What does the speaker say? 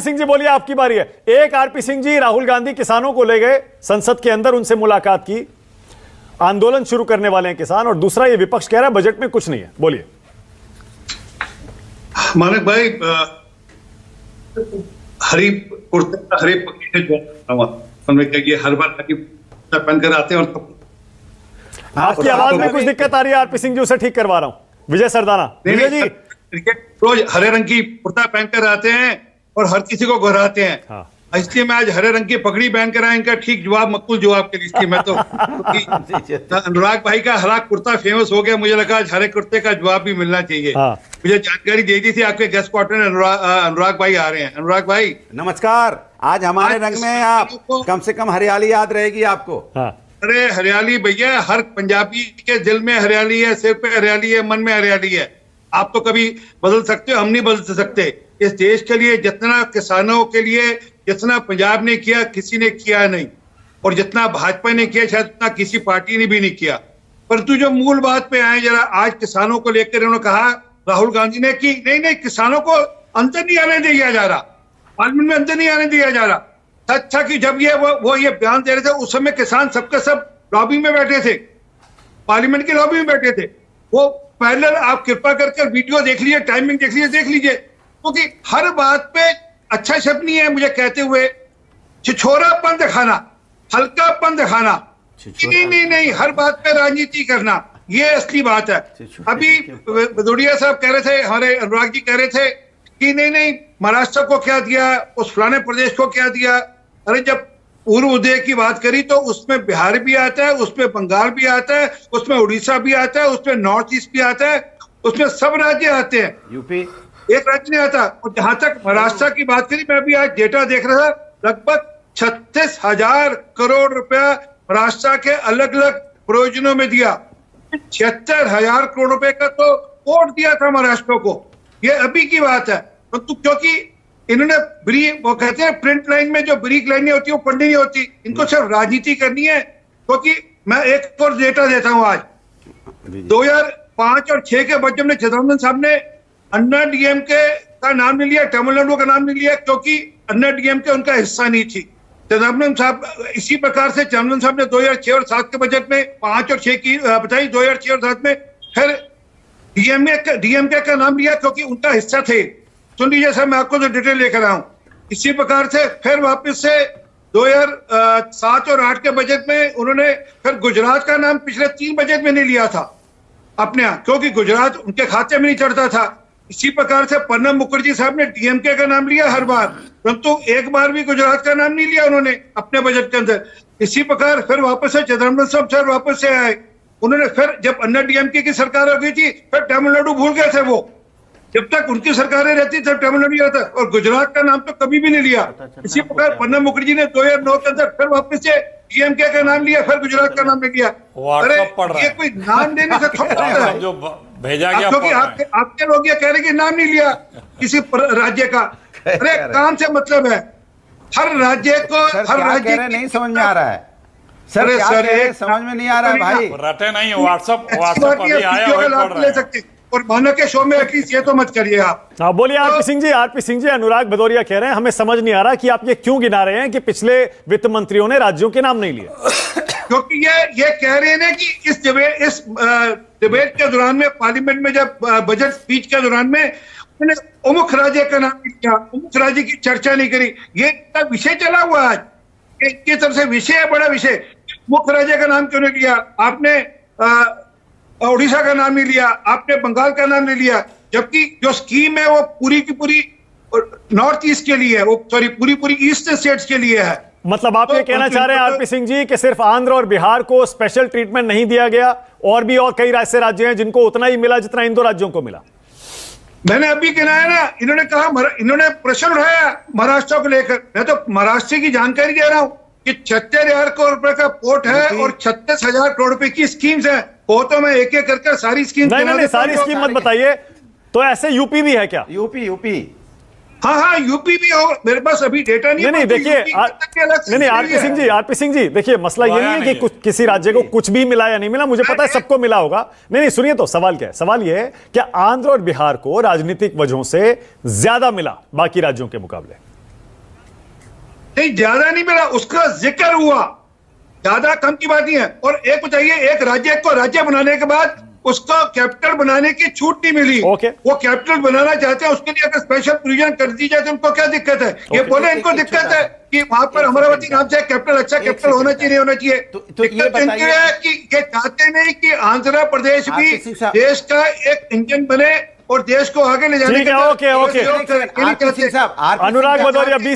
सिंह जी बोलिए, आपकी बारी है। एक आरपी सिंह जी, राहुल गांधी किसानों को ले गए संसद के अंदर, उनसे मुलाकात की, आंदोलन शुरू करने वाले हैं किसान, और दूसरा ये विपक्ष कह रहा है बजट में कुछ नहीं है। बोलिए मानक भाई, हरी कुर्ते हरी पगड़ी ये हर बार पहन कर आते हैं। और आपकी आवाज में कुछ दिक्कत आ रही है आरपी सिंह जी, उसे ठीक करवा रहा हूं। विजय सरदाना, विजय जी, रोज हरे रंग की कुर्ता पहनकर आते हैं और हर किसी को घुराते हैं। हाँ। इसलिए मैं आज हरे रंग की पगड़ी पहन कर आया, इनका ठीक जवाब मकबूल जवाब के लिए मैं तो अनुराग भाई का हरा कुर्ता फेमस हो गया, मुझे लगा आज हरे कुर्ते का जवाब भी मिलना चाहिए। हाँ। मुझे जानकारी दे दी थी आपके गेस्ट क्वार्टर में अनुराग भाई आ रहे हैं। अनुराग भाई नमस्कार। आज हमारे रंग में आप, कम से कम हरियाली याद रहेगी आपको। हाँ। अरे हरियाली भैया, हर पंजाबी के दिल में हरियाली है, सिर पे हरियाली है, मन में हरियाली है। आप तो कभी बदल सकते हो, हम नहीं बदल सकते। इस देश के लिए जितना किसानों के लिए जितना पंजाब ने किया, किसी ने किया नहीं, और जितना भाजपा ने किया शायद उतना किसी पार्टी ने भी नहीं किया। परंतु जो मूल बात पे आए जरा, आज किसानों को लेकर उन्होंने कहा राहुल गांधी ने कि नहीं किसानों को अंदर नहीं आने दिया जा रहा, पार्लियामेंट में अंदर नहीं आने दिया जा रहा। सच था कि जब वो ये बयान दे रहे थे उस समय किसान सबके सब लॉबी में बैठे थे, पार्लियामेंट की लॉबी में बैठे थे। वो पैरेलल आप कृपा करके वीडियो देख लीजिए, टाइमिंग देख लीजिए, क्योंकि हर बात पे अच्छा शब्द नहीं है मुझे कहते हुए छिछोरापन दिखाना, हल्कापन दिखाना, नहीं हर बात पे राजनीति करना, ये असली बात है। अभी भदौरिया साहब कह रहे थे, हमारे अनुराग जी कह रहे थे कि नहीं महाराष्ट्र को क्या दिया, उस फलाने प्रदेश को क्या दिया। अरे जब पूर्व उदय की बात करी तो उसमें बिहार भी आता है, उसमें बंगाल भी आता है, उसमें उड़ीसा भी आता है, उसमें नॉर्थ ईस्ट भी आता है, उसमें सब राज्य आते हैं, यूपी एक राज्य नहीं आता। और जहां तक महाराष्ट्र की बात करी, मैं भी आज डेटा देख रहा था, लगभग 36,000 करोड़ रुपया महाराष्ट्र के अलग अलग प्रयोजनों में दिया। 76,000 करोड़ रुपए का तो वोट दिया था महाराष्ट्र को, ये अभी की बात है। परंतु क्योंकि इन्होंने वो कहते हैं प्रिंट लाइन में जो ब्रीक लाइनें होती है वो पढ़नी नहीं होती, इनको सिर्फ राजनीति करनी है। क्योंकि मैं एक और डेटा देता हूं, आज 2005 और 6 के बजट में चिदम्बरम साहब ने अन्ना डीएमके का नाम नहीं लिया, तमिलनाडु का नाम नहीं लिया, क्योंकि अन्ना डीएमके उनका हिस्सा नहीं थी। चिदम्बरम साहब इसी प्रकार से चिदम्बरम साहब ने 2006 और 7 के बजट में 5 और 6 की बताई, 2006 और 7 में फिर डीएमके का नाम लिया क्योंकि उनका हिस्सा थे। सुन लीजिए सर, मैं आपको जो डिटेल लेकर आया हूं, इसी प्रकार से फिर वापस से 2007 और 8 के बजट में उन्होंने फिर गुजरात का नाम पिछले 3 बजट में नहीं लिया था अपने यहाँ, क्योंकि गुजरात उनके खाते में नहीं चढ़ता था। इसी प्रकार से प्रणब मुखर्जी साहब ने डीएमके का नाम लिया हर बार, परंतु एक बार भी गुजरात का नाम नहीं लिया उन्होंने अपने बजट के अंदर। इसी प्रकार फिर वापस से चिदम्बरम साहब सर वापस से आए, उन्होंने फिर जब अन्ना डीएमके की सरकार हो गई थी फिर तमिलनाडु भूल गए थे वो, जब तक उनकी सरकारें रहती तब तमिलनाडु आता, और गुजरात का नाम तो कभी भी नहीं लिया। इसी प्रकार प्रणब मुखर्जी ने 2009 के अंदर फिर वापस से डीएमके का नाम लिया, फिर गुजरात का नाम नहीं लिया। अरे ये कोई नाम देने से थोड़ा है जो भेजा गया, क्योंकि आपके लोग ये कह रहे कि नाम नहीं लिया किसी राज्य का। अरे काम से मतलब है, हर राज्य को हर राज्य नहीं समझ में आ रहा है सर, क्या समझ में नहीं आ रहा है भाई। रटे नहीं, व्हाट्सएप अभी आया वही पढ़ रहे हैं। और मानो के शो में एटलीस्ट ये तो मत करिए आप। हाँ बोलिए आरपी सिंह जी, अनुराग भदौरिया कह रहे हैं हमें समझ नहीं आ रहा कि आप ये क्यों गिना रहे हैं कि पिछले वित्त मंत्रियों ने राज्यों के नाम नहीं लिए। क्योंकि ये कह रहे हैं ना कि इस डिबेट के दौरान में, पार्लियामेंट में जब बजट स्पीच के दौरान में उन्होंने उमुख राज्य का नाम नहीं लिया, उमुख राज्य की चर्चा नहीं करी। ये विषय चला हुआ आज, एक तरफ से विषय है, बड़ा विषय। मुख्य राज्य का नाम क्यों नहीं लिया आपने, उड़ीसा का नाम नहीं लिया आपने, बंगाल का नाम नहीं लिया, जबकि जो स्कीम है वो पूरी की पूरी नॉर्थ ईस्ट के लिए है, वो सॉरी पूरी ईस्टर्न स्टेट्स के लिए है। मतलब आप ये कहना चाह रहे हैं आरपी सिंह जी कि सिर्फ आंध्र और बिहार को स्पेशल ट्रीटमेंट नहीं दिया गया, और भी और कई ऐसे राज्य हैं जिनको उतना ही मिला जितना इन 2 राज्यों को मिला। मैंने अभी गिनाया ना, इन्होंने कहा, इन्होंने प्रश्न उठाया महाराष्ट्र को लेकर, मैं तो महाराष्ट्र की जानकारी दे रहा हूं कि 76,000 करोड़ रुपए का पोर्ट है और 36,000 करोड़ रुपए की स्कीम्स है। वो तो मैं एक एक करके सारी स्कीम नहीं सारी स्कीम मत बताइए। तो ऐसे यूपी भी है क्या? यूपी हाँ यूपी भी हो, मेरे पास अभी डेटा नहीं। देखिए नहीं आरपी सिंह जी देखिए, मसला ये नहीं है कि किसी राज्य को कुछ भी मिला या नहीं मिला, मुझे पता है सबको मिला होगा। नहीं सुनिए, तो सवाल क्या है? सवाल ये है कि आंध्र और बिहार को राजनीतिक वजहों से ज्यादा मिला बाकी राज्यों के मुकाबले। नहीं, ज्यादा नहीं मिला, उसका जिक्र हुआ, ज्यादा कम की बात नहीं है। और एक बताइए, एक राज्य को राज्य बनाने के बाद उसको कैपिटल बनाने की छूट नहीं मिली। ओके। वो कैपिटल बनाना चाहते हैं, उसके लिए अगर स्पेशल प्रोविजन कर दी जाए तो उनको क्या दिक्कत है? ये बोले इनको दिक्कत है कि वहां पर अमरावती नाम से कैपिटल, अच्छा कैपिटल होना चाहिए, नहीं होना चाहिए। तो ये दिक्कत इनकी बताइए है कि ये चाहते नहीं कि आंध्र प्रदेश भी आरपी सिंह साहब। देश का एक इंजन बने और देश को आगे ले जाने ठीक है, का ओके, ओके। सहयोग करे। ये नहीं आरपी सिंह चाहते। साहब, आरपी सिंह अनुराग साहब, भदौरिया